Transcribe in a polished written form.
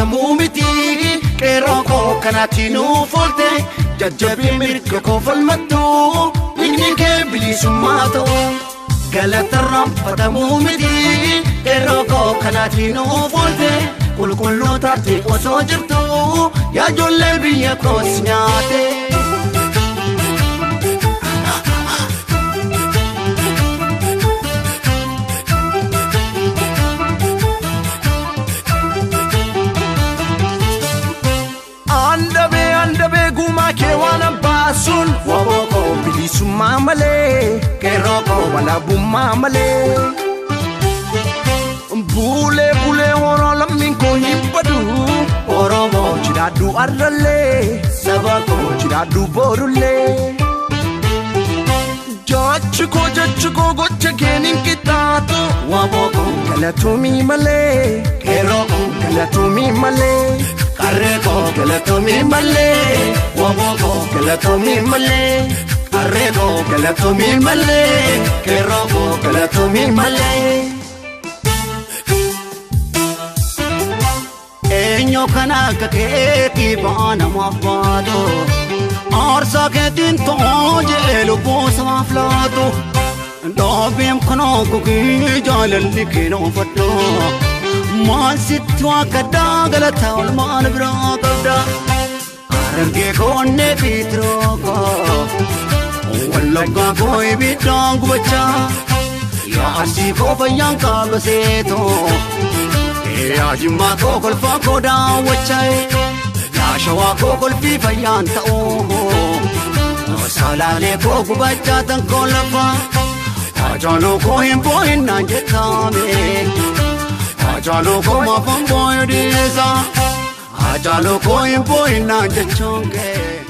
fatamu miti qeerroo kanatti nuuf oolte jajjabii mirga koo falmattu inni kee bilisummaa ta'u galatarraan fatamu miti qeerroo kanatti nuuf oolte qulqulluu taate osoo jirtu yaa ijoollee biyya koos nyaate. Andabe guma ke wana basun waboko bilisumma male keroko wala bumma male bule horo lamin ko hibbadu oromo chidadu arralle sabako chidadu borulle jachko goche kenin kitatu waboko galatumi male keroko galatumi male Arrego galatomi male, waboko galatomi male. Arrego galatomi male, keroko galatomi male. Enyo kana kaketi bana mafado, arsa ketin toje lupo samaflato. Dobim kono kuki jalali kino fatto. ما ست وكدا غلطة والمان براقدا أرجع كوني بيتروكا واللقا كوي بيتانغ بچا يا عسي كو بيان كابسيتو يا جما كو كل فاكو دا وچاي يا شوا كو كل في بيان تاو سالالي كو بچا تنكو لفا أجانو كوين بوين نانجتامي Ajalo ko ma pamboy disa, ajalo ko impoy na jachonge.